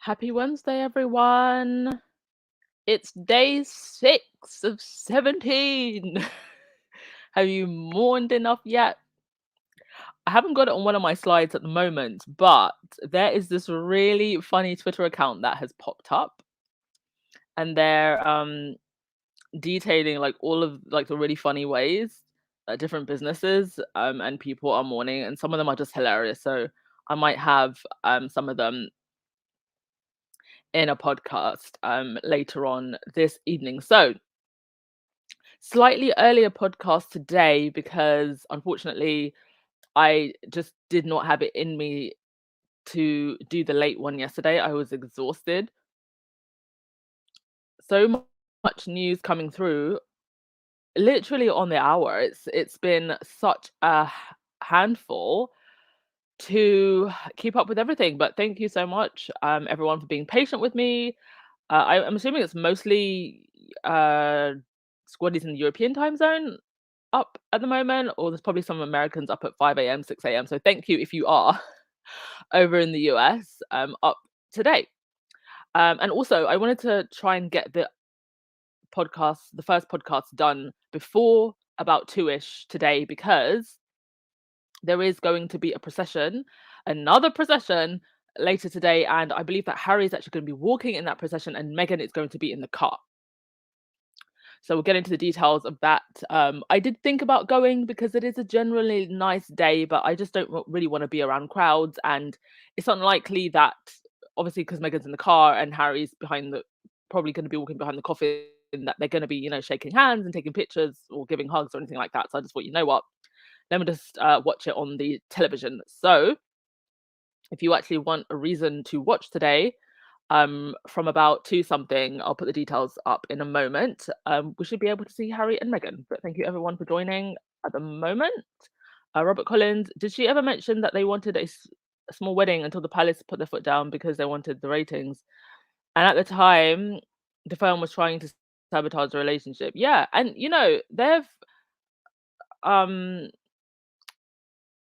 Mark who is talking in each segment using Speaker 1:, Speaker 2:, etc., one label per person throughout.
Speaker 1: Happy Wednesday, everyone. It's day 6 of 17. Have you mourned enough yet? I haven't got it on one of my slides at the moment, but there is this really funny Twitter account that has popped up, and they're detailing like all of like the really funny ways that different businesses and people are mourning, and some of them are just hilarious. So I might have some of them in a podcast later on this evening. So slightly earlier podcast today because unfortunately I just did not have it in me to do the late one yesterday. I was exhausted. So much news coming through literally on the hour. It's been such a handful to keep up with everything, but thank you so much everyone for being patient with me. I'm assuming it's mostly squaddies in the European time zone up at the moment, or there's probably some Americans up at 5 a.m., 6 a.m. So thank you if you are over in the US up today. And also, I wanted to try and get the first podcast done before about 2ish today because there is going to be another procession later today. And I believe that Harry is actually going to be walking in that procession and Meghan is going to be in the car. So we'll get into the details of that. I did think about going because it is a generally nice day, but I just don't really want to be around crowds. And it's unlikely that, obviously, because Meghan's in the car and Harry's probably going to be walking behind the coffin, that they're going to be, shaking hands and taking pictures or giving hugs or anything like that. So I just thought, you know what? Let me just watch it on the television. So if you actually want a reason to watch today, from about 2 something, I'll put the details up in a moment. We should be able to see Harry and Meghan. But thank you everyone for joining at the moment. Robert Collins, did she ever mention that they wanted a small wedding until the palace put their foot down because they wanted the ratings? And at the time, the firm was trying to sabotage the relationship. Yeah, and um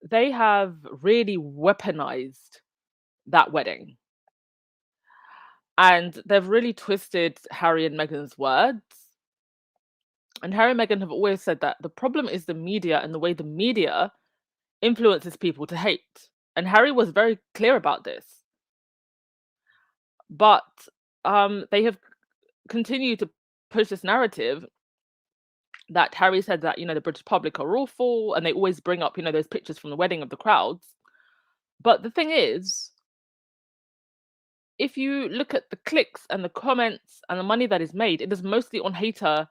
Speaker 1: they have really weaponized that wedding. And they've really twisted Harry and Meghan's words. And Harry and Meghan have always said that the problem is the media and the way the media influences people to hate. And Harry was very clear about this. But they have continued to push this narrative that Harry said that, the British public are awful, and they always bring up, those pictures from the wedding of the crowds. But the thing is, if you look at the clicks and the comments and the money that is made, it is mostly on hater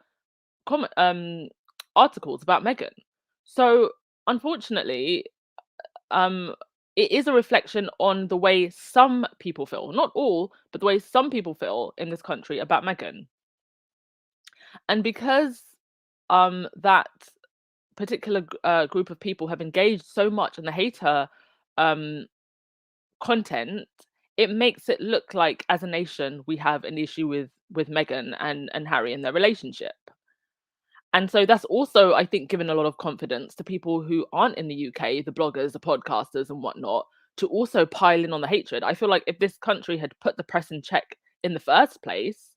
Speaker 1: articles about Meghan. So unfortunately, it is a reflection on the way some people feel, not all, but the way some people feel in this country about Meghan. And because that particular group of people have engaged so much in the hater um, content, it makes it look like as a nation we have an issue with Meghan and Harry and their relationship. And so that's also, I think, given a lot of confidence to people who aren't in the UK, the bloggers, the podcasters, and whatnot, to also pile in on the hatred. I feel like if this country had put the press in check in the first place,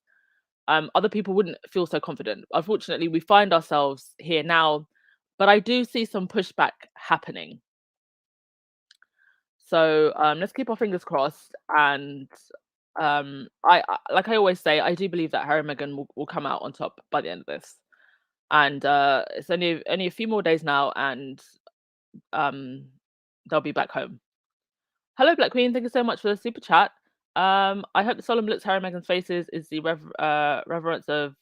Speaker 1: other people wouldn't feel so confident. Unfortunately, we find ourselves here now, but I do see some pushback happening. So let's keep our fingers crossed. And like I always say, I do believe that Harry and Meghan will come out on top by the end of this. And it's only a few more days now, and they'll be back home. Hello, Black Queen. Thank you so much for the super chat. I hope the solemn looks Harry and Meghan's faces is the reverence of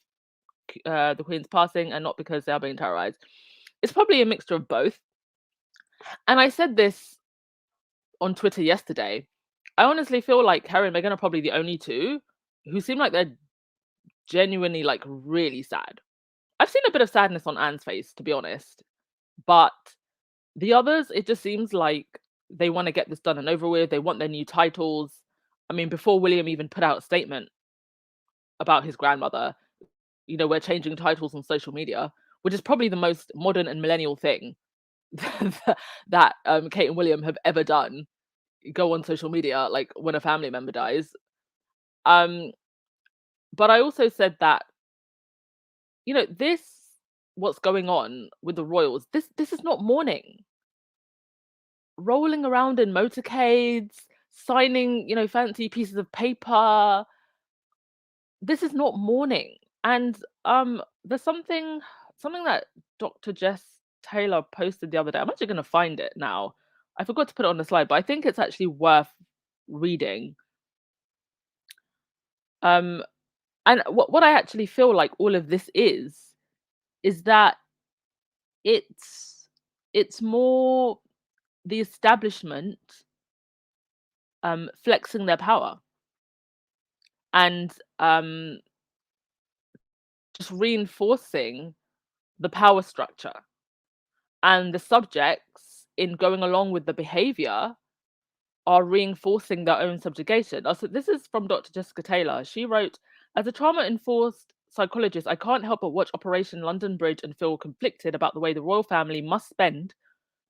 Speaker 1: the Queen's passing, and not because they are being terrorized. It's probably a mixture of both. And I said this on Twitter yesterday. I honestly feel like Harry and Meghan are probably the only two who seem like they're genuinely like really sad. I've seen a bit of sadness on Anne's face, to be honest, but the others, it just seems like they want to get this done and over with. They want their new titles. I mean, before William even put out a statement about his grandmother, we're changing titles on social media, which is probably the most modern and millennial thing that Kate and William have ever done. Go on social media, like when a family member dies. Um, but I also said that, this what's going on with the royals, this is not mourning. Rolling around in motorcades, signing, fancy pieces of paper. This is not mourning. And there's something that Dr. Jess Taylor posted the other day. I'm actually gonna find it now. I forgot to put it on the slide, but I think it's actually worth reading. Um, and what I actually feel like all of this is that it's it's more the establishment flexing their power and just reinforcing the power structure, and the subjects in going along with the behavior are reinforcing their own subjugation. So this is from Dr. Jessica Taylor. She wrote, as a trauma enforced psychologist, I can't help but watch Operation London Bridge and feel conflicted about the way the royal family must spend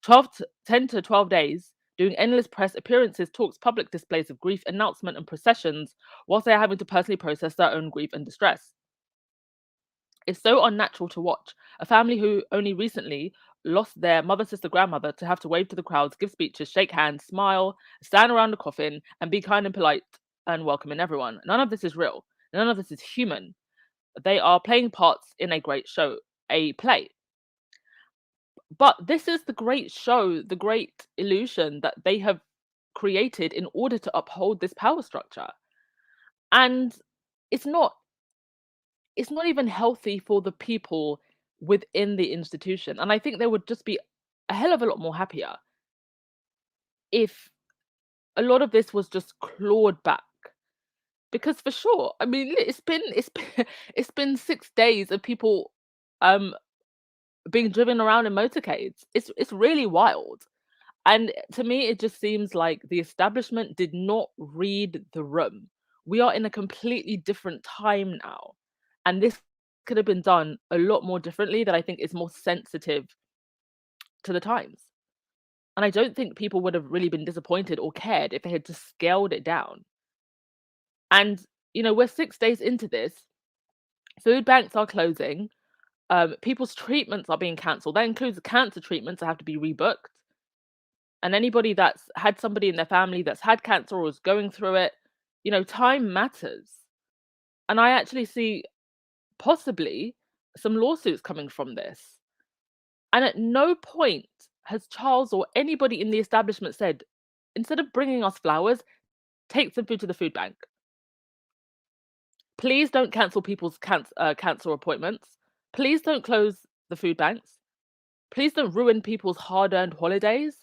Speaker 1: 10 to 12 days doing endless press appearances, talks, public displays of grief, announcement, and processions, whilst they are having to personally process their own grief and distress. It's so unnatural to watch a family who only recently lost their mother, sister, grandmother to have to wave to the crowds, give speeches, shake hands, smile, stand around the coffin, and be kind and polite and welcoming everyone. None of this is real. None of this is human. They are playing parts in a great show, a play. But this is the great show, the great illusion that they have created in order to uphold this power structure. And it's not it's not even healthy for the people within the institution. And I think they would just be a hell of a lot more happier if a lot of this was just clawed back. Because for sure, I mean, it's been it's been 6 days of people um being driven around in motorcades. It's really wild. And to me, it just seems like the establishment did not read the room. We are in a completely different time now. And this could have been done a lot more differently, that I think is more sensitive to the times. And I don't think people would have really been disappointed or cared if they had just scaled it down. And, we're 6 days into this, food banks are closing, people's treatments are being cancelled. That includes cancer treatments that have to be rebooked. And anybody that's had somebody in their family that's had cancer or is going through it, time matters. And I actually see possibly some lawsuits coming from this. And at no point has Charles or anybody in the establishment said, instead of bringing us flowers, take some food to the food bank. Please don't cancel people's cancer appointments. Please don't close the food banks. Please don't ruin people's hard-earned holidays.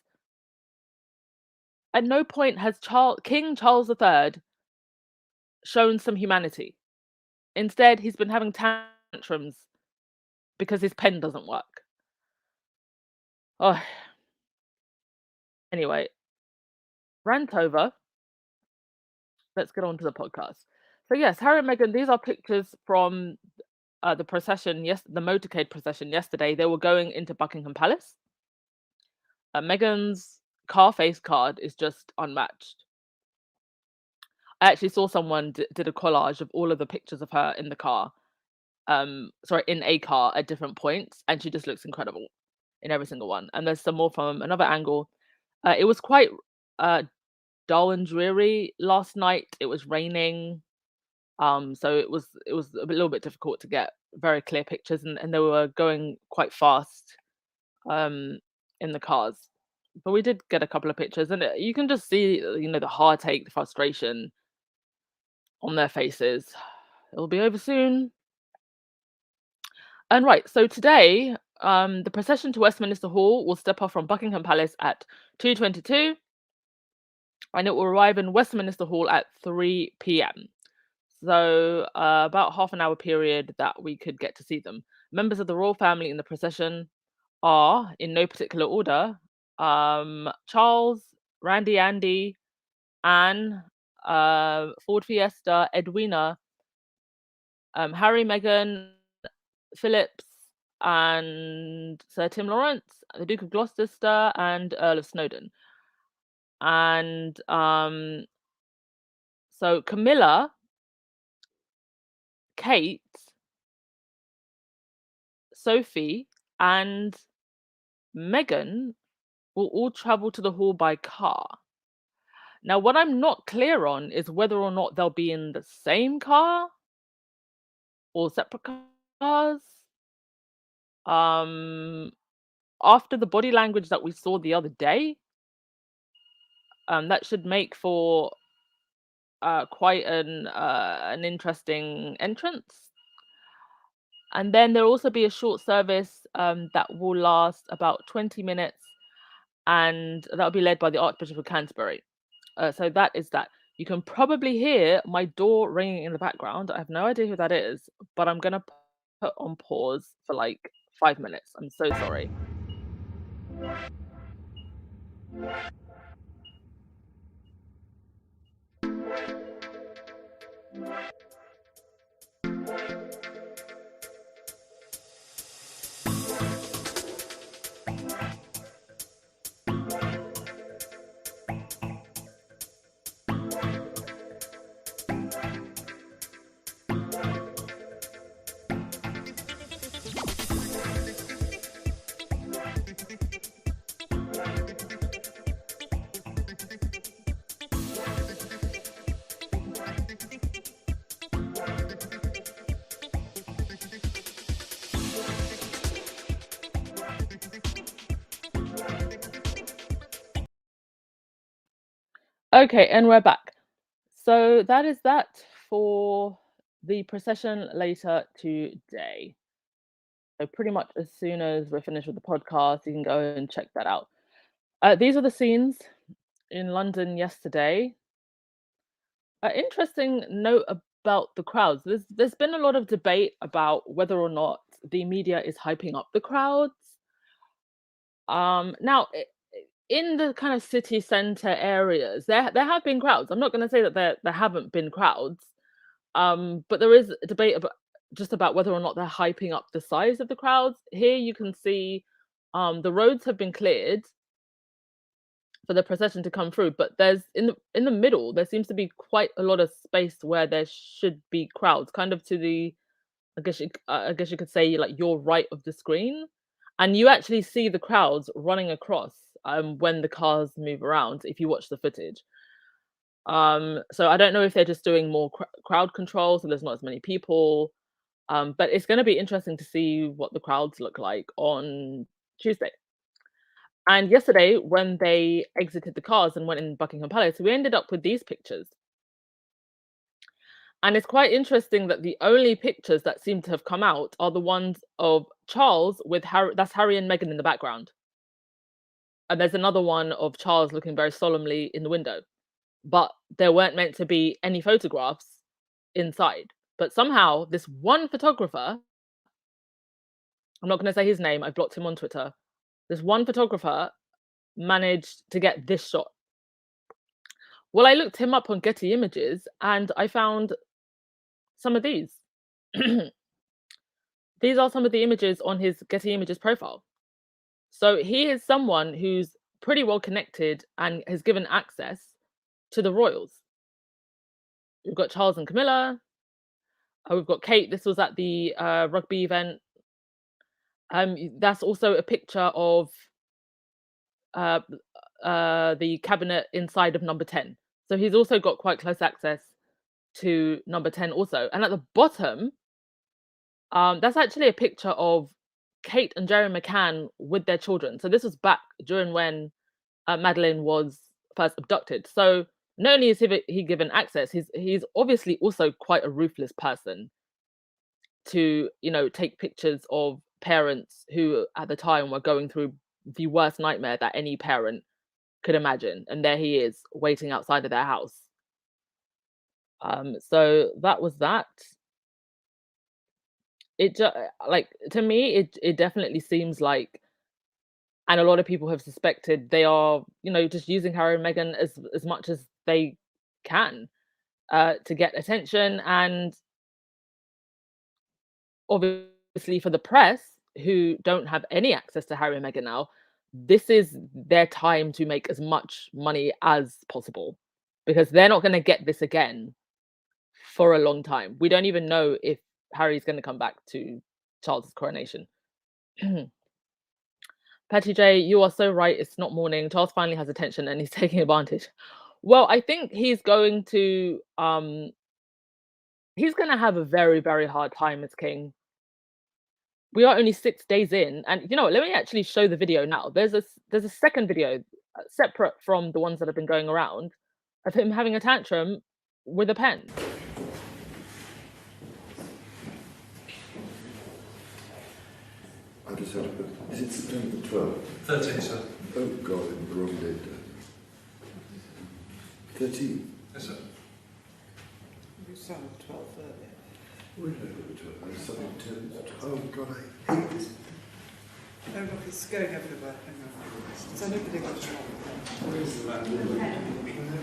Speaker 1: At no point has King Charles III shown some humanity. Instead, he's been having tantrums because his pen doesn't work. Oh, anyway, rant over. Let's get on to the podcast. So yes, Harry and Meghan, these are pictures from the procession, the motorcade procession yesterday. They were going into Buckingham Palace. Meghan's car face card is just unmatched. I actually saw someone did a collage of all of the pictures of her in the car. Sorry, in a car at different points, and she just looks incredible in every single one. And there's some more from another angle. It was quite dull and dreary last night. It was raining. So it was a little bit difficult to get very clear pictures, and they were going quite fast in the cars. But we did get a couple of pictures, and you can just see, the heartache, the frustration on their faces. It'll be over soon. And right, so today, the procession to Westminster Hall will step off from Buckingham Palace at 2:22, and it will arrive in Westminster Hall at 3 p.m. So about half an hour period that we could get to see them. Members of the royal family in the procession are, in no particular order, Charles, Randy Andy, Anne, Ford Fiesta, Edwina, Harry, Meghan, Phillips, and Sir Tim Lawrence, the Duke of Gloucester, and Earl of Snowdon. And so Camilla Kate, Sophie, and Meghan will all travel to the hall by car. Now, what I'm not clear on is whether or not they'll be in the same car or separate cars. Um, After the body language that we saw the other day, that should make for quite an interesting entrance. And then there'll also be a short service that will last about 20 minutes, and that'll be led by the Archbishop of Canterbury. So that is that. You can probably hear my door ringing in the background. I have no idea who that is, but I'm gonna put on pause for like 5 minutes. I'm so sorry. Okay, and we're back. So that is that for the procession later today. So pretty much as soon as we're finished with the podcast, you can go and check that out. These are the scenes in London yesterday. Interesting note about the crowds. There's been a lot of debate about whether or not the media is hyping up the crowds. Now in the kind of city center areas, there have been crowds. I'm not going to say that there haven't been crowds, but there is a debate about just about whether or not they're hyping up the size of the crowds. Here you can see the roads have been cleared for the procession to come through, but there's in the middle there seems to be quite a lot of space where there should be crowds, kind of to the I guess you could say like your right of the screen, and you actually see the crowds running across when the cars move around if you watch the footage. So I don't know if they're just doing more crowd control, so there's not as many people. But it's going to be interesting to see what the crowds look like on Tuesday. And yesterday, when they exited the cars and went in Buckingham Palace, we ended up with these pictures. And it's quite interesting that the only pictures that seem to have come out are the ones of Charles with Harry, that's Harry and Meghan in the background. And there's another one of Charles looking very solemnly in the window. But there weren't meant to be any photographs inside. But somehow, this one photographer, I'm not going to say his name, I blocked him on Twitter. This one photographer managed to get this shot. Well, I looked him up on Getty Images and I found some of these. These are some of the images on his Getty Images profile. So he is someone who's pretty well connected and has given access to the royals. We've got Charles and Camilla. We've got Kate. This was at the rugby event. That's also a picture of uh, the cabinet inside of number 10. So he's also got quite close access to number 10 also. And at the bottom, that's actually a picture of Kate and Jerry McCann with their children. So this was back during when Madeleine was first abducted. So not only is he given access, he's obviously also quite a ruthless person to, take pictures of parents who at the time were going through the worst nightmare that any parent could imagine. And there he is waiting outside of their house. So that was that. It just like to me, it definitely seems like, and a lot of people have suspected they are, just using Harry and Meghan as much as they can to get attention, and obviously for the press who don't have any access to Harry and Meghan now, this is their time to make as much money as possible because they're not going to get this again for a long time. We don't even know if Harry's going to come back to Charles's coronation. Patty J, you are so right. It's not mourning. Charles finally has attention and he's taking advantage. Well, I think he's going to have a very, very hard time as king. We are only 6 days in, and you know what? Let me actually show the video now. There's a second video separate from the ones that have been going around of him having a tantrum with a pen.
Speaker 2: I just had a book. Is it September the 12th?
Speaker 3: 13, sir.
Speaker 2: Oh God, I'm the wrong date. 13?
Speaker 3: Yes, sir.
Speaker 4: You sound 12:30.
Speaker 2: Where did I go to 12? I was something 10. Oh God, I hate this.
Speaker 4: No, look, it's going everywhere. Hang on. Is anybody got a shop?
Speaker 2: Where is the man?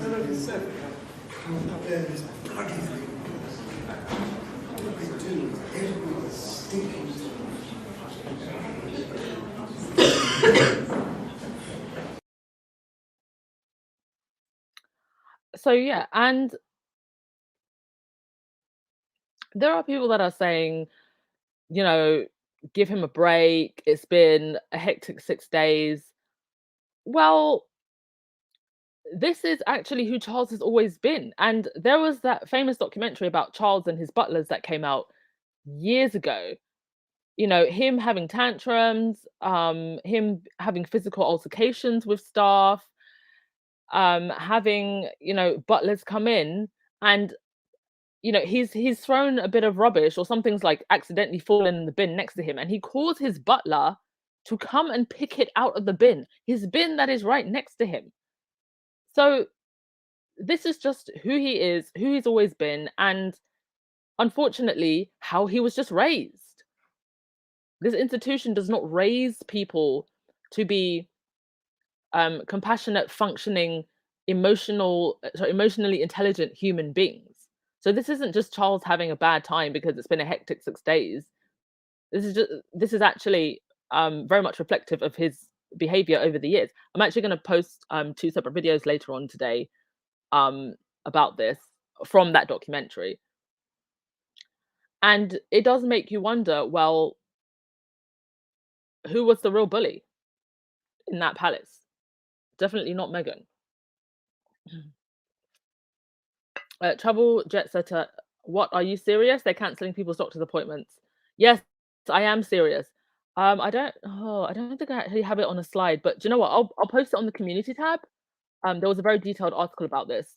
Speaker 4: No, look, it's everywhere.
Speaker 2: Can't bear this bloody thing. What do they do? Everyone's stinking.
Speaker 1: So yeah, and there are people that are saying, you know, give him a break. It's been a hectic 6 days. Well, this is actually who Charles has always been. And there was that famous documentary about Charles and his butlers that came out years ago. You know, him having tantrums, him having physical altercations with staff, having, you know, butlers come in and, you know, he's thrown a bit of rubbish or something's like accidentally fallen in the bin next to him, and he calls his butler to come and pick it out of the bin, his bin that is right next to him. So this is just who he is, who he's always been, and unfortunately, how he was just raised. This institution does not raise people to be compassionate, functioning, emotionally intelligent human beings. So this isn't just Charles having a bad time because it's been a hectic 6 days. This is actually very much reflective of his behavior over the years. I'm actually going to post 2 separate videos later on today about this from that documentary. And it does make you wonder, well, who was the real bully in that palace? Definitely not Meghan. Trouble Jet Setter, what, are you serious? They're cancelling people's doctor's appointments. Yes, I am serious. I don't think I actually have it on a slide, but do you know what? I'll post it on the community tab. There was a very detailed article about this.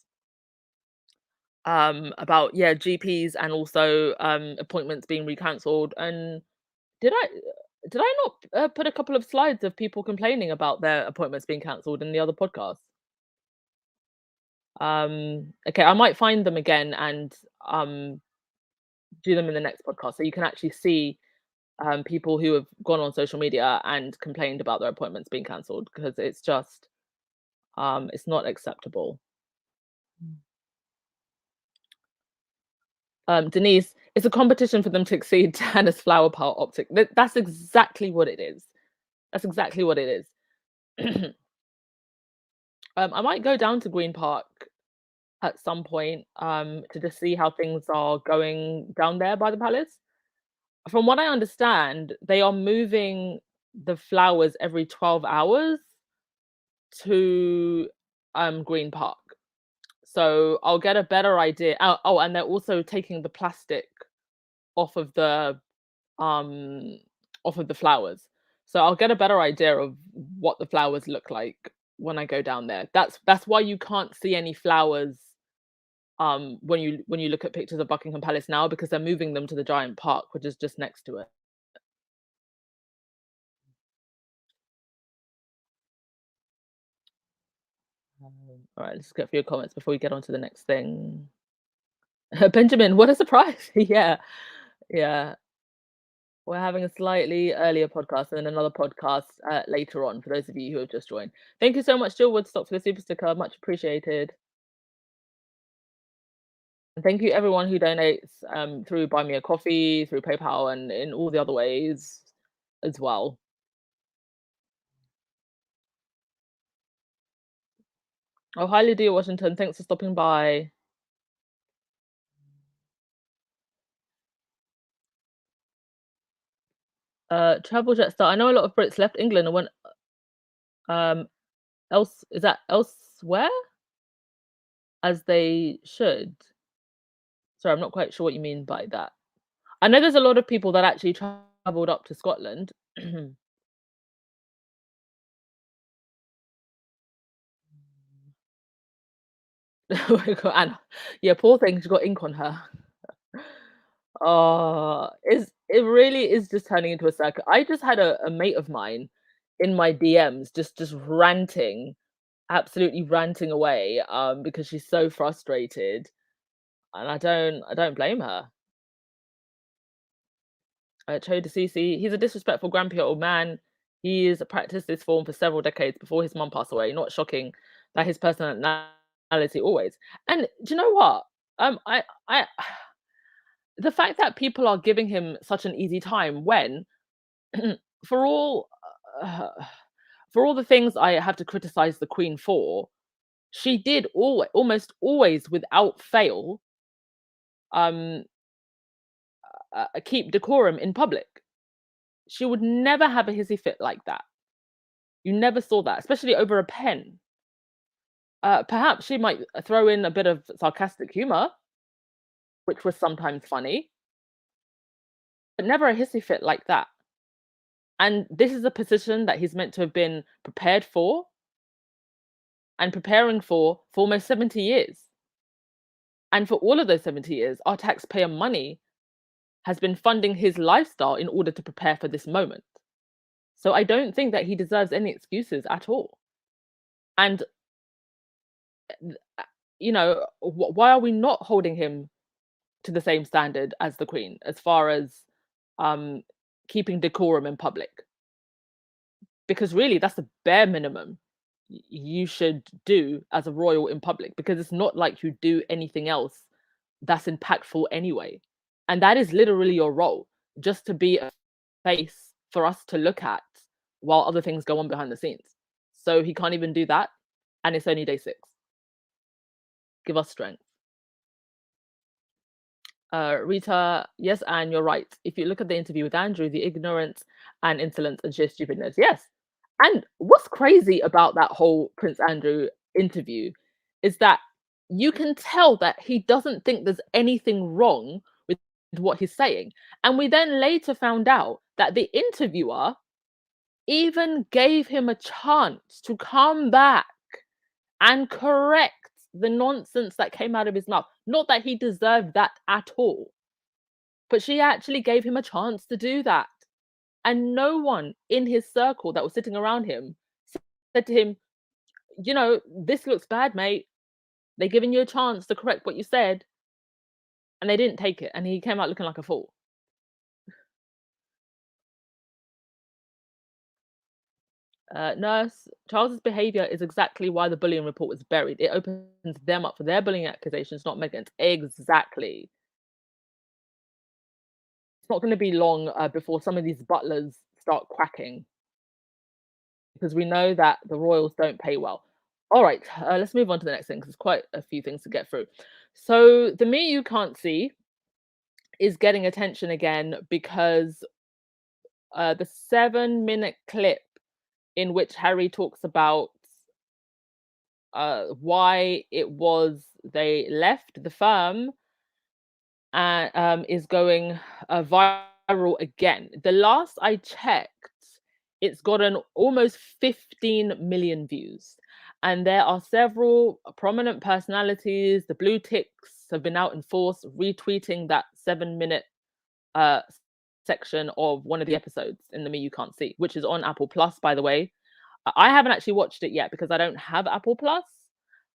Speaker 1: About yeah, GPs and also appointments being recancelled. And did I did I not put a couple of slides of people complaining about their appointments being cancelled in the other podcast? Okay, I might find them again and do them in the next podcast so you can actually see people who have gone on social media and complained about their appointments being cancelled, because it's just it's not acceptable. Denise, it's a competition for them to exceed Tanner's flower pot optic. That's exactly what it is. That's exactly what it is. I might go down to Green Park at some point to just see how things are going down there by the palace. From what I understand, they are moving the flowers every 12 hours to Green Park. So I'll get a better idea. Oh, and they're also taking the plastic off of the um flowers. So I'll get a better idea of what the flowers look like when I go down there. That's why you can't see any flowers when you look at pictures of Buckingham Palace now, because they're moving them to the giant park, which is just next to it. All right, let's get a few comments before we get on to the next thing. Benjamin, what a surprise. Yeah, yeah. We're having a slightly earlier podcast and then another podcast later on for those of you who have just joined. Thank you so much, Jill Woodstock, for the super sticker. Much appreciated. And thank you everyone who donates through Buy Me a Coffee, through PayPal, and in all the other ways as well. Oh, hi, Lydia Washington. Thanks for stopping by. Travel jet star. I know a lot of Brits left England and went um is that elsewhere as they should. Sorry, I'm not quite sure what you mean by that. I know there's a lot of people that actually traveled up to Scotland. Oh my God, Anna. Yeah, poor thing, she got ink on her. Oh, it really is just turning into a circle. I just had a mate of mine in my DMs just ranting, absolutely ranting away, because she's so frustrated, and I don't blame her. Cho Cece, he's a disrespectful, grumpy old man. He's practiced this form for several decades before his mum passed away. Not shocking that his personality always. And do you know what? I the fact that people are giving him such an easy time when for all uh, for all the things I have to criticize the Queen for, she did almost always without fail um keep decorum in public. She would never have a hissy fit like that. You never saw that, especially over a pen. Perhaps she might throw in a bit of sarcastic humor, which was sometimes funny, but never a hissy fit like that. And this is a position that he's meant to have been prepared for and preparing for almost 70 years. And for all of those 70 years, our taxpayer money has been funding his lifestyle in order to prepare for this moment. So I don't think that he deserves any excuses at all. And, why are we not holding him to the same standard as the Queen as far as um, keeping decorum in public? Because really, that's the bare minimum you should do as a royal in public, because it's not like you do anything else that's impactful anyway. And that is literally your role, just to be a face for us to look at while other things go on behind the scenes. So he can't even do that. And it's only day 6. Give us strength. Rita, yes, and you're right. If you look at the interview with Andrew, the ignorance and insolence and sheer stupidness, yes. And what's crazy about that whole Prince Andrew interview is that you can tell that he doesn't think there's anything wrong with what he's saying. And we then later found out that the interviewer even gave him a chance to come back and correct the nonsense that came out of his mouth. Not that he deserved that at all, but she actually gave him a chance to do that. And no one in his circle that was sitting around him said to him, this looks bad, mate. They're giving you a chance to correct what you said. And they didn't take it. And he came out looking like a fool. Nurse, Charles's behavior is exactly why the bullying report was buried. It opens them up for their bullying accusations, not Meghan's. Exactly. It's not going to be long before some of these butlers start quacking, because we know that the royals don't pay well. All right, let's move on to the next thing because there's quite a few things to get through. So the Me You Can't See is getting attention again because the 7-minute clip in which Harry talks about why it was they left the firm and is going viral again. The last I checked, it's gotten almost 15 million views. And there are several prominent personalities. The blue ticks have been out in force retweeting that 7-minute uh, section of one of the episodes in the Me You Can't See, which is on Apple Plus, by the way. I haven't actually watched it yet because I don't have Apple Plus.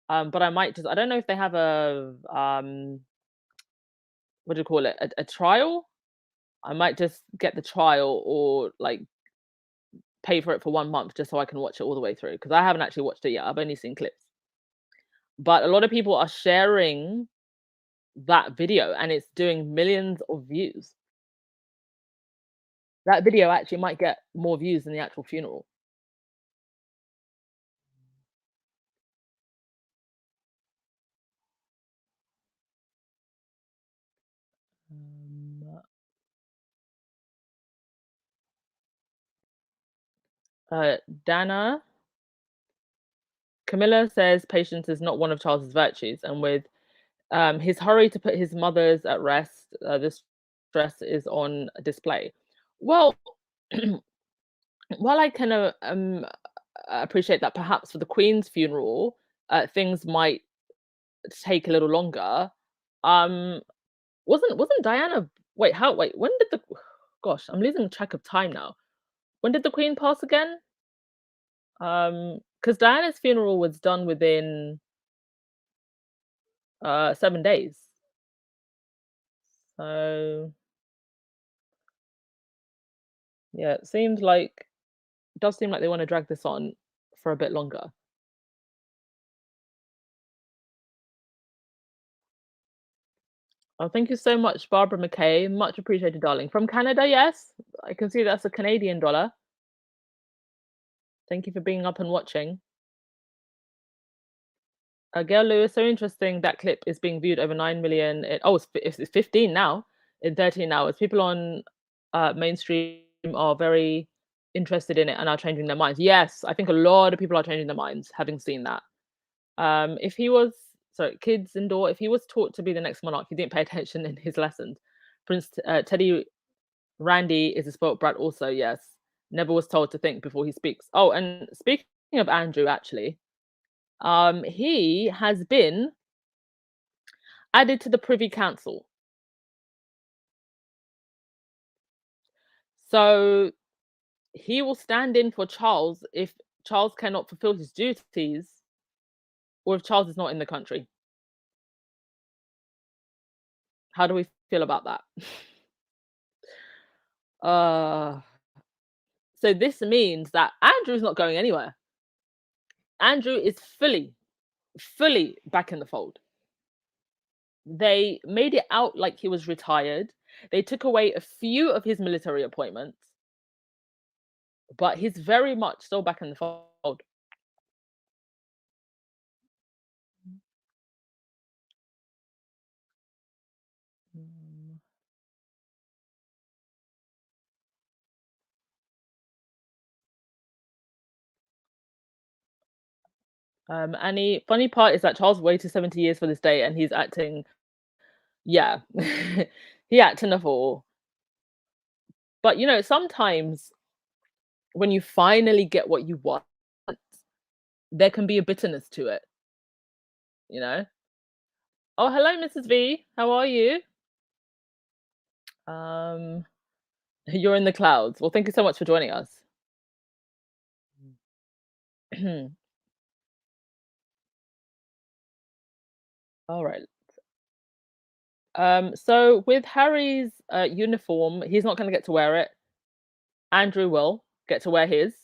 Speaker 1: But I might I don't know if they have a what do you call it? A trial? I might just get the trial or like pay for it for 1 month just so I can watch it all the way through, because I haven't actually watched it yet. I've only seen clips. But a lot of people are sharing that video and it's doing millions of views. That video actually might get more views than the actual funeral. Um, Uh, Dana Camilla says patience is not one of Charles's virtues, and with his hurry to put his mothers at rest, this stress is on display. Well, while I can appreciate that perhaps for the Queen's funeral, things might take a little longer. Um, wasn't Diana? Wait, how? Wait, when did the? Gosh, I'm losing track of time now. When did the Queen pass again? Because Diana's funeral was done within 7 days. So yeah, it does seem like they want to drag this on for a bit longer. Oh, thank you so much, Barbara McKay. Much appreciated, darling. From Canada, yes. I can see that's a Canadian dollar. Thank you for being up and watching. Gail Lewis, so interesting. That clip is being viewed over 9 million. It's 15 now in 13 hours. People on mainstream are very interested in it and are changing their minds. Yes, I think a lot of people are changing their minds having seen that. If he was, sorry, kids indoor, if he was taught to be the next monarch, he didn't pay attention in his lessons. Prince Teddy Randy is a spoilt brat, also, yes. Never was told to think before he speaks. Oh, and speaking of Andrew, actually, he has been added to the Privy Council. So he will stand in for Charles if Charles cannot fulfill his duties or if Charles is not in the country. How do we feel about that? uh so this means that Andrew's not going anywhere. Andrew is fully back in the fold. They made it out like he was retired. They took away a few of his military appointments, but he's very much still back in the fold. Mm. Annie, funny part is that Charles waited 70 years for this day and he's acting, yeah, he acting a fool. But sometimes when you finally get what you want, there can be a bitterness to it, you know? Oh, hello, Mrs. V. How are you? Um, you're in the clouds. Well, thank you so much for joining us. All right. So with Harry's uniform, he's not going to get to wear it. Andrew will get to wear his,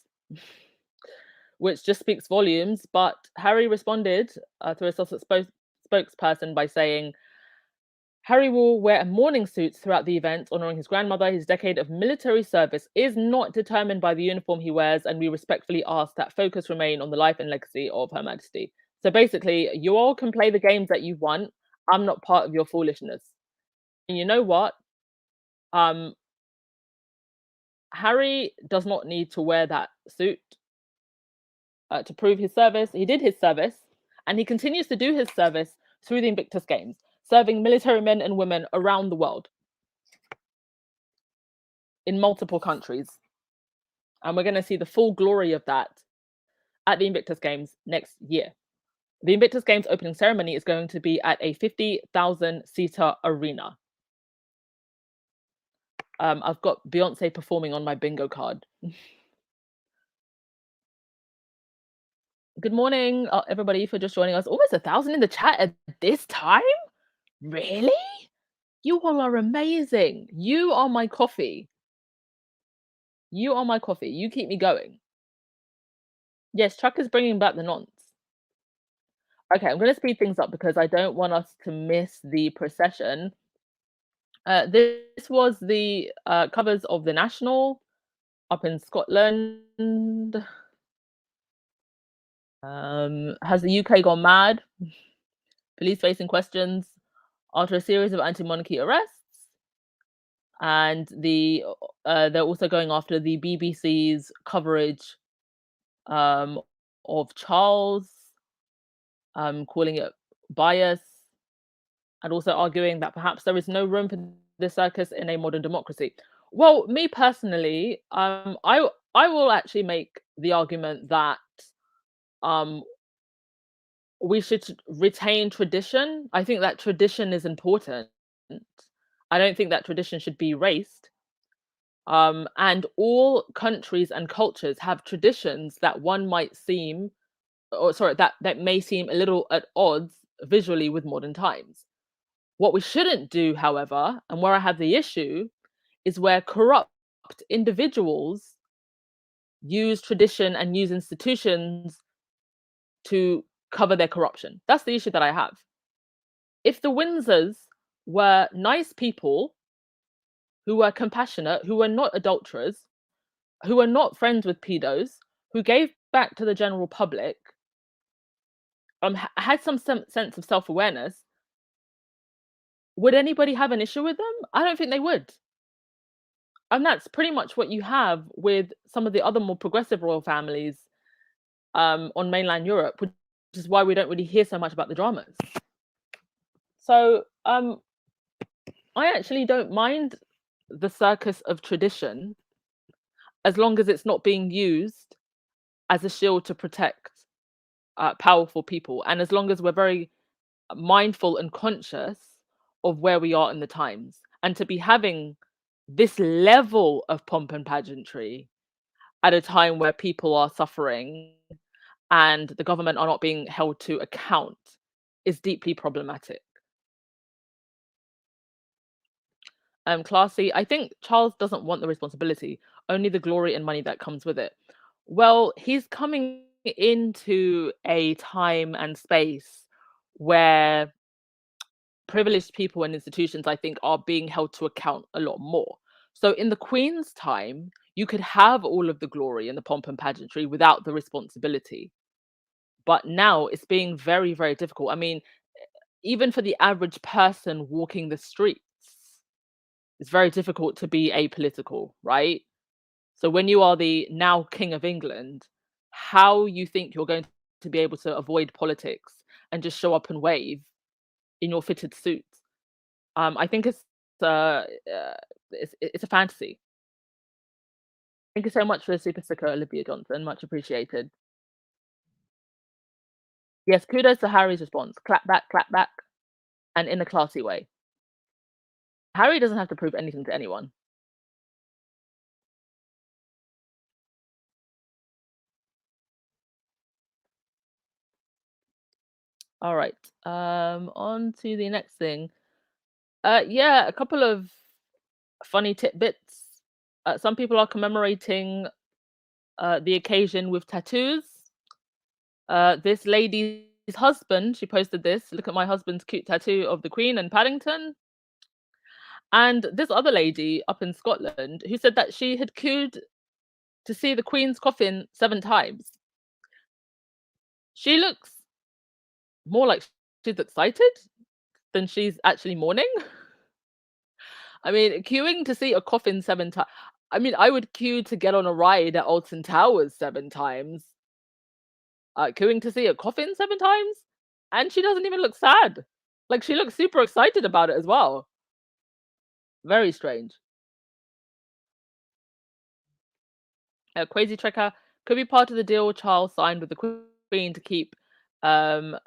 Speaker 1: which just speaks volumes. But Harry responded through a spokesperson by saying, Harry will wear a mourning suit throughout the event, honoring his grandmother. His decade of military service is not determined by the uniform he wears, and we respectfully ask that focus remain on the life and legacy of Her Majesty. So basically, you all can play the games that you want. I'm not part of your foolishness. And you know what? Um, Harry does not need to wear that suit to prove his service. He did his service, and he continues to do his service through the Invictus Games, serving military men and women around the world in multiple countries. And we're going to see the full glory of that at the Invictus Games next year. The Invictus Games opening ceremony is going to be at a 50,000 seater arena. I've got Beyonce performing on my bingo card. Good morning, everybody, for just joining us. Almost 1,000 in the chat at this time? Really? You all are amazing. You are my coffee. You are my coffee. You keep me going. Yes, Chuck is bringing back the nonce. Okay, I'm going to speed things up because I don't want us to miss the procession. This was the covers of the National up in Scotland. Has the UK gone mad? Police facing questions after a series of anti-monarchy arrests. And they're also going after the BBC's coverage um, of Charles, calling it bias, and also arguing that perhaps there is no room for this circus in a modern democracy. Well, me personally, I will actually make the argument that um, we should retain tradition. I think that tradition is important. I don't think that tradition should be erased. And all countries and cultures have traditions that one might seem, or sorry, that may seem a little at odds visually with modern times. What we shouldn't do, however, and where I have the issue, is where corrupt individuals use tradition and use institutions to cover their corruption. That's the issue that I have. If the Windsors were nice people who were compassionate, who were not adulterers, who were not friends with pedos, who gave back to the general public, had some sense of self awareness, would anybody have an issue with them? I don't think they would. And that's pretty much what you have with some of the other more progressive royal families on mainland Europe, which is why we don't really hear so much about the dramas. So I actually don't mind the circus of tradition as long as it's not being used as a shield to protect powerful people, and as long as we're very mindful and conscious of where we are in the times, and to be having this level of pomp and pageantry at a time where people are suffering and the government are not being held to account is deeply problematic. Classy, I think Charles doesn't want the responsibility, only the glory and money that comes with it. Well, he's coming into a time and space where privileged people and institutions, I think, are being held to account a lot more. So in the Queen's time, you could have all of the glory and the pomp and pageantry without the responsibility. But now it's being very, very difficult. I mean, even for the average person walking the streets, it's very difficult to be apolitical, right? So when you are the now King of England, how you think you're going to be able to avoid politics and just show up and wave in your fitted suit? I think it's a fantasy. Thank you so much for the super sticker, Olivia Johnson. Much appreciated. Yes, kudos to Harry's response. Clap back, and in a classy way. Harry doesn't have to prove anything to anyone. All right. On to the next thing. Yeah, a couple of funny tidbits. Some people are commemorating the occasion with tattoos. This lady's husband, she posted this. Look at my husband's cute tattoo of the Queen and Paddington. And this other lady up in Scotland who said that she had queued to see the Queen's coffin 7 times. She looks more like she's excited than she's actually mourning. I mean, queuing to see a coffin 7 times. I mean, I would queue to get on a ride at Alton Towers 7 times. Queuing to see a coffin 7 times, and she doesn't even look sad. Like she looks super excited about it as well. Very strange. Crazy Trekker could be part of the deal Charles signed with the Queen to keep um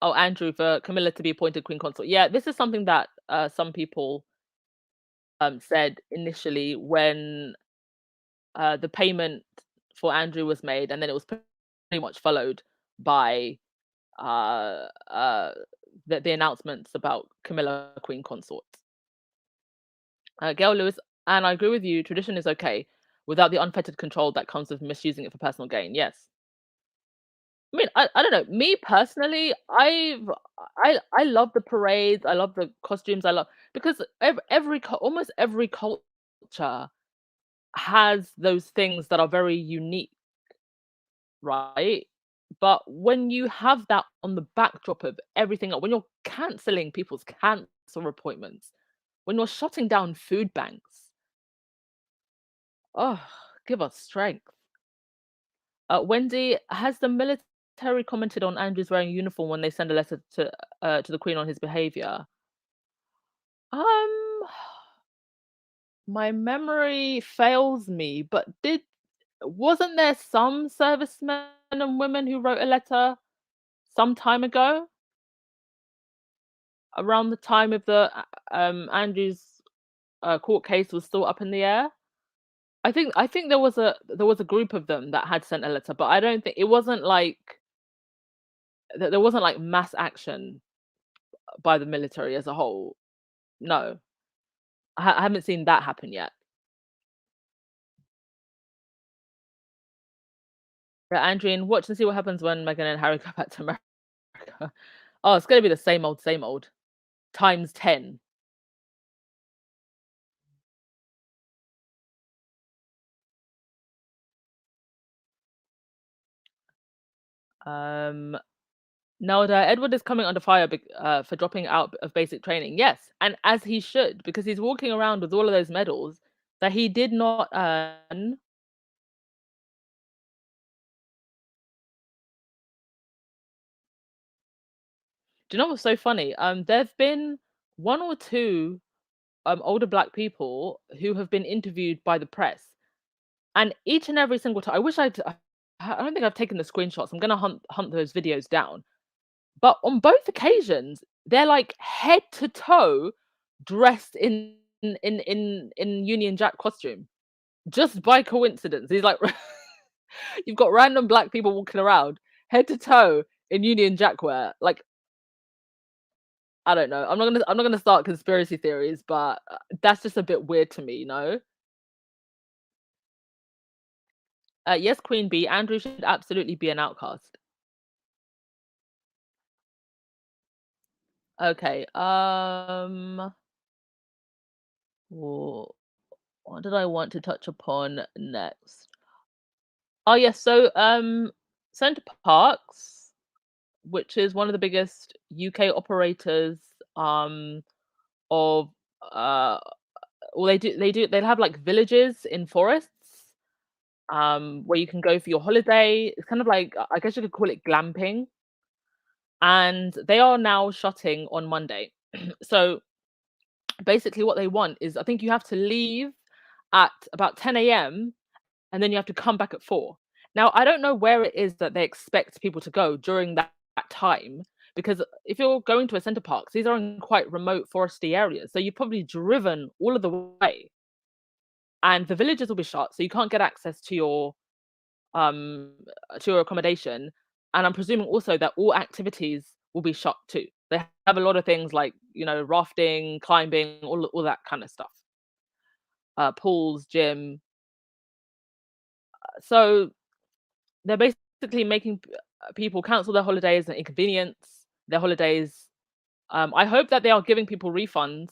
Speaker 1: Andrew for Camilla to be appointed Queen Consort. Yeah, this is something that some people said initially when the payment for Andrew was made, and then it was pretty much followed by uh, uh, the announcements about Camilla Queen Consort. Gail Lewis, and I agree with you. Tradition is okay without the unfettered control that comes with misusing it for personal gain. Yes. I mean, I don't know. Me personally, I love the parades. I love the costumes. I love because almost every culture has those things that are very unique, right? But when you have that on the backdrop of everything, when you're canceling people's cancer appointments, when you're shutting down food banks, oh, give us strength. Wendy, has the military commented on Andrew's wearing a uniform when they send a letter to the Queen on his behaviour? Um, my memory fails me, but wasn't there some servicemen and women who wrote a letter some time ago, around the time of the Andrew's court case was still up in the air? I think there was a group of them that had sent a letter, but I don't think it wasn't like there wasn't like mass action by the military as a whole. No, I haven't seen that happen yet. Yeah, Andrian, watch and see what happens when Meghan and Harry go back to America. Oh, it's gonna be the same old, times 10. Um, Nelda, Edward is coming under fire for dropping out of basic training. Yes, and as he should, because he's walking around with all of those medals that he did not earn. Do you know what's so funny? There've been one or two older black people who have been interviewed by the press, and each and every single time, I don't think I've taken the screenshots. I'm gonna hunt those videos down. But on both occasions, they're like head to toe dressed in Union Jack costume, just by coincidence. He's like, you've got random black people walking around head to toe in Union Jack wear. Like, I don't know. I'm not gonna start conspiracy theories, but that's just a bit weird to me, you know. Yes, Queen Bee. Andrew should absolutely be an outcast. Okay. What did I want to touch upon next? Oh yes, so Center Parks, which is one of the biggest UK operators of well they'll have like villages in forests where you can go for your holiday. It's kind of like I guess you could call it glamping. And they are now shutting on Monday. So basically what they want is I think you have to leave at about 10 a.m. and then you have to come back at 4. Now, I don't know where it is that they expect people to go during that time, because if you're going to a center parks, these are in quite remote foresty areas. So you've probably driven all of the way and the villages will be shut. So you can't get access um to your accommodation. And I'm presuming also that all activities will be shut too. They have a lot of things like, rafting, climbing, all that kind of stuff. Pools, gym. So they're basically making people cancel their holidays and inconvenience their holidays. I hope that they are giving people refunds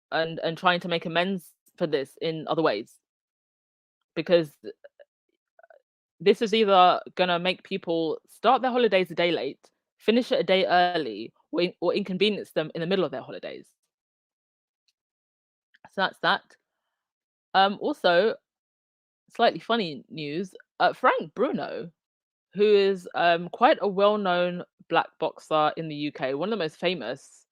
Speaker 1: and trying to make amends for this in other ways, because this is either gonna make people start their holidays a day late, finish it a day early, or inconvenience them in the middle of their holidays. So that's that. Also, slightly funny news. Frank Bruno, who is quite a well-known black boxer in the UK, one of the most famous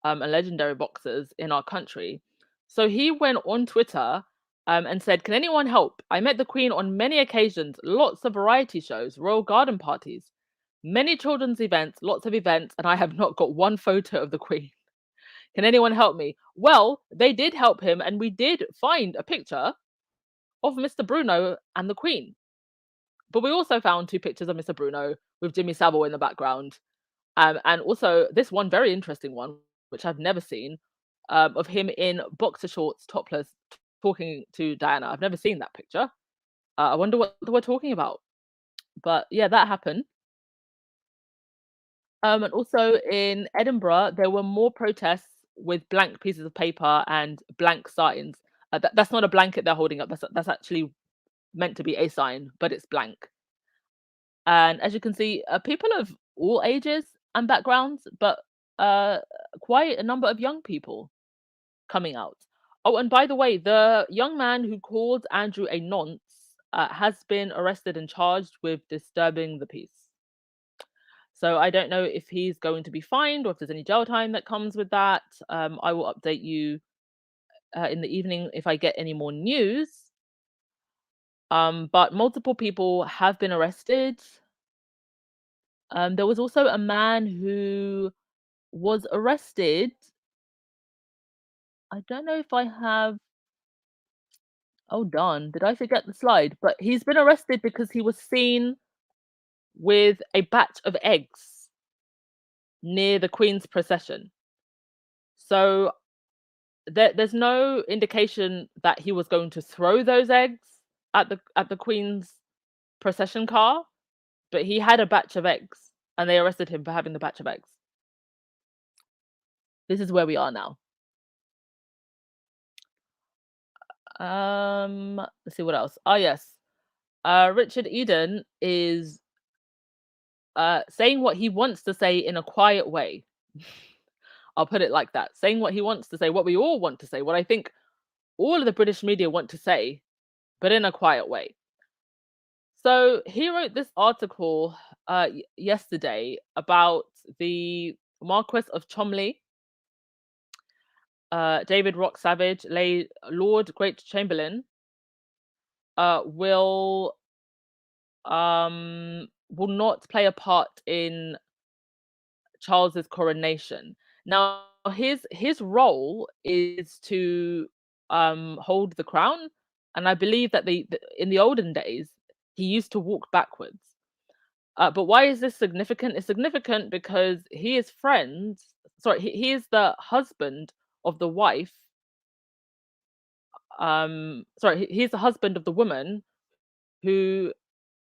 Speaker 1: and legendary boxers in our country. So he went on Twitter and said, "Can anyone help? I met the Queen on many occasions, lots of variety shows, royal garden parties, many children's events, lots of events, and I have not got one photo of the Queen. Can anyone help me?" Well, they did help him, and we did find a picture of Mr. Bruno and the Queen. But we also found 2 pictures of Mr. Bruno with Jimmy Savile in the background. And also this one very interesting one, which I've never seen, of him in boxer shorts, topless, talking to Diana. I've never seen that picture. I wonder what we're talking about. But yeah, that happened. And also in Edinburgh, there were more protests with blank pieces of paper and blank signs. That's not a blanket they're holding up. That's actually meant to be a sign, but it's blank. And as you can see, people of all ages and backgrounds, but quite a number of young people coming out. Oh, and by the way, the young man who called Andrew a nonce has been arrested and charged with disturbing the peace. So I don't know if he's going to be fined or if there's any jail time that comes with that. I will update you in the evening if I get any more news. But multiple people have been arrested. There was also a man who was arrested. I don't know if I have. Oh, darn. Did I forget the slide? But he's been arrested because he was seen with a batch of eggs near the Queen's procession. So there's no indication that he was going to throw those eggs at the Queen's procession car, but he had a batch of eggs and they arrested him for having the batch of eggs. This is where we are now. Let's see what else. Oh yes. Richard Eden is saying what he wants to say in a quiet way. I'll put it like that. Saying what he wants to say, what we all want to say, what I think all of the British media want to say, but in a quiet way. So he wrote this article yesterday about the Marquess of Cholmondeley, David Rock Savage, Lord Great Chamberlain, will not play a part in Charles's coronation. Now, his role is to hold the crown, and I believe that in the olden days he used to walk backwards. But why is this significant? It's significant because he is friends. Sorry, he is the husband of the wife. He's the husband of the woman who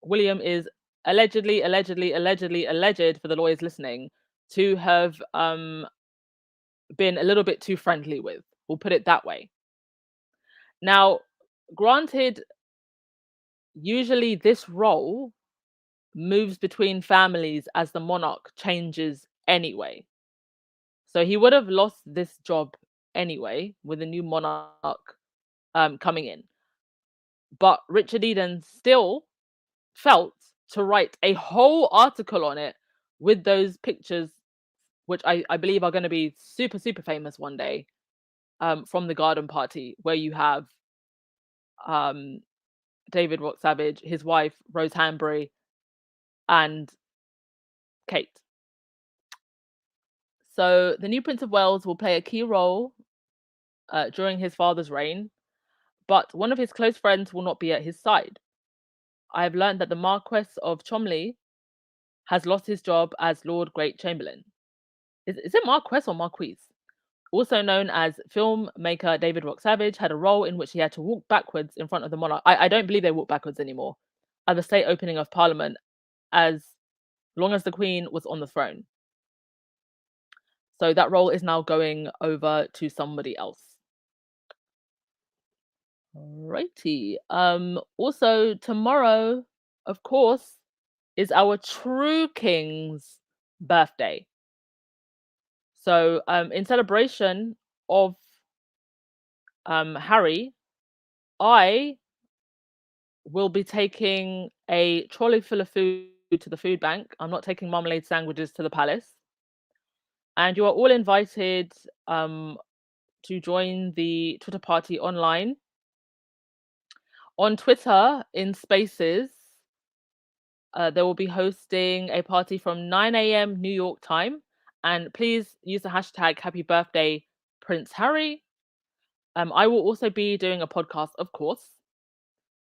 Speaker 1: William is alleged for the lawyers listening to have been a little bit too friendly with. We'll put it that way. Now, granted, usually this role moves between families as the monarch changes anyway. So he would have lost this job anyway with a new monarch coming in. But Richard Eden still felt to write a whole article on it with those pictures, which I believe are going to be super, super famous one day, from the garden party, where you have David Rock Savage, his wife, Rose Hanbury, and Kate. So the new Prince of Wales will play a key role during his father's reign, but one of his close friends will not be at his side. I have learned that the Marquess of Cholmondeley has lost his job as Lord Great Chamberlain. Is it Marquess or Marquise? Also known as filmmaker David Rock Savage had a role in which he had to walk backwards in front of the monarch. I don't believe they walk backwards anymore at the state opening of Parliament, as long as the Queen was on the throne. So that role is now going over to somebody else. Alrighty. Also tomorrow, of course, is our true king's birthday. So in celebration of Harry, I will be taking a trolley full of food to the food bank. I'm not taking marmalade sandwiches to the palace. And you are all invited to join the Twitter party online. On Twitter, in Spaces, they will be hosting a party from 9 a.m. New York time. And please use the hashtag Happy Birthday Prince Harry. I will also be doing a podcast, of course,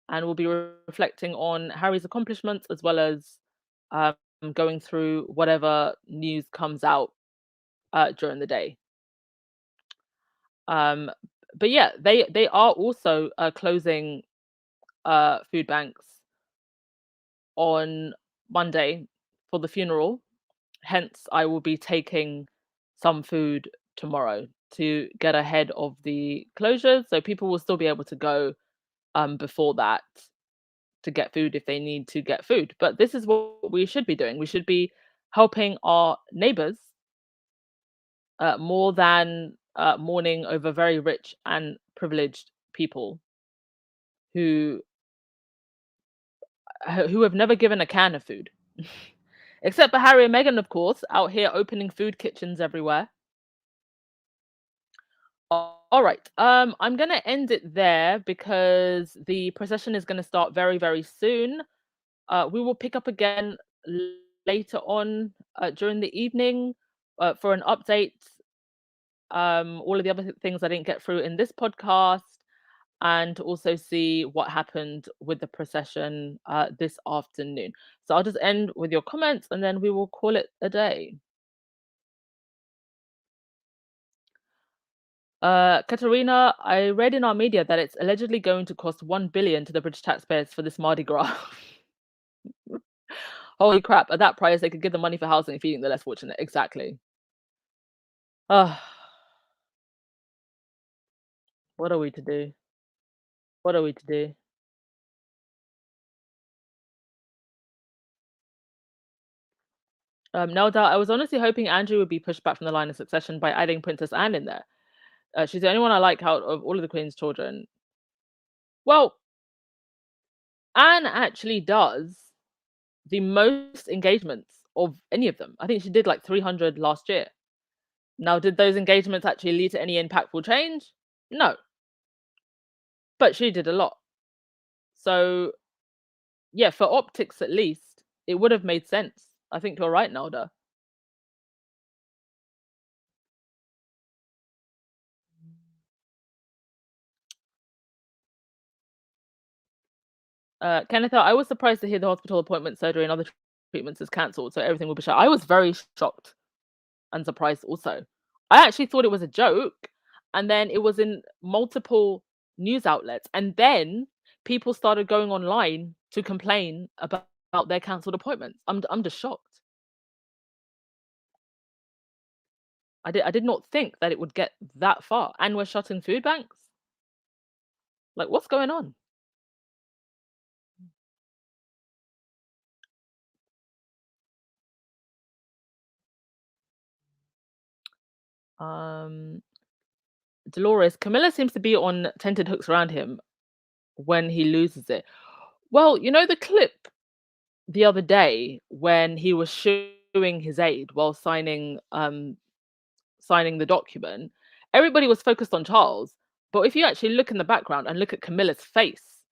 Speaker 1: and we'll be reflecting on Harry's accomplishments as well as going through whatever news comes out during the day. But yeah, they are also closing food banks on Monday for the funeral. Hence, I will be taking some food tomorrow to get ahead of the closures, so people will still be able to go before that to get food if they need to get food. But this is what we should be doing. We should be helping our neighbors more than mourning over very rich and privileged people who who have never given a can of food. Except for Harry and Meghan, of course, out here opening food kitchens everywhere. All right. I'm gonna end it there because the procession is gonna start very, very soon. We will pick up again later on during the evening for an update. All of the other things I didn't get through in this podcast, and to also see what happened with the procession this afternoon. So I'll just end with your comments and then we will call it a day. Katerina, I read in our media that it's allegedly going to cost 1 billion to the British taxpayers for this Mardi Gras. Holy crap! At that price, they could give the money for housing and feeding the less fortunate. Exactly. Ah, what are we to do? What are we to do? No doubt. I was honestly hoping Andrew would be pushed back from the line of succession by adding Princess Anne in there. She's the only one I like out of all of the Queen's children. Well, Anne actually does the most engagements of any of them. I think she did like 300 last year. Now, did those engagements actually lead to any impactful change? No, but she did a lot. So, yeah, for optics at least, it would have made sense. I think you're right, Nelda. Kenneth, I was surprised to hear the hospital appointment, surgery, and other treatments is cancelled, so everything will be shut. I was very shocked and surprised also. I actually thought it was a joke, and then it was in multiple news outlets, and then people started going online to complain about their cancelled appointments. I'm just shocked. I did not think that it would get that far, and we're shutting food banks. Like, what's going on? Um, Dolores, Camilla seems to be on tented hooks around him when he loses it. Well, you know the clip the other day when he was showing his aid while signing the document, everybody was focused on Charles. But if you actually look in the background and look at Camilla's face,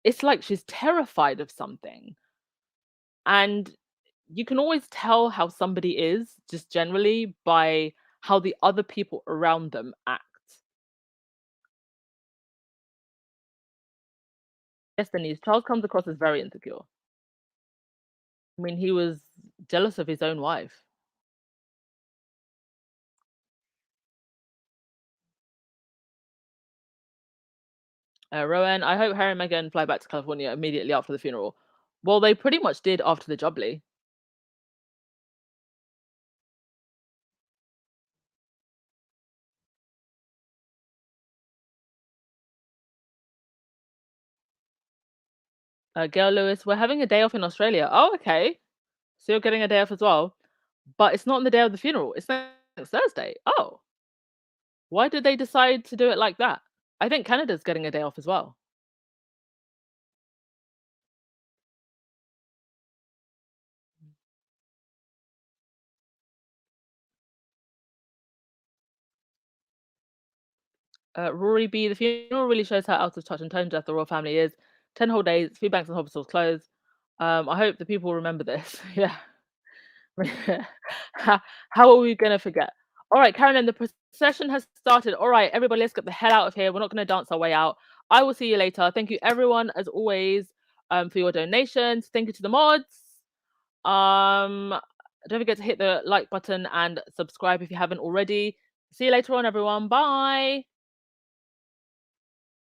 Speaker 1: it's like she's terrified of something. And you can always tell how somebody is just generally by how the other people around them act. Yes, Denise, Charles comes across as very insecure. I mean, he was jealous of his own wife. Rowan, I hope Harry and Meghan fly back to California immediately after the funeral. Well, they pretty much did after the Jubilee. Gail Lewis, we're having a day off in Australia. Oh, okay. So you're getting a day off as well. But it's not on the day of the funeral. It's next Thursday. Oh. Why did they decide to do it like that? I think Canada's getting a day off as well. Rory B, the funeral really shows how out of touch and tone deaf the royal family is. 10 whole days, food banks and hospitals closed. I hope the people remember this. Yeah. How are we going to forget? All right, Carolyn, the procession has started. All right, everybody, let's get the hell out of here. We're not going to dance our way out. I will see you later. Thank you, everyone, as always, for your donations. Thank you to the mods. Don't forget to hit the like button and subscribe if you haven't already. See you later on, everyone. Bye.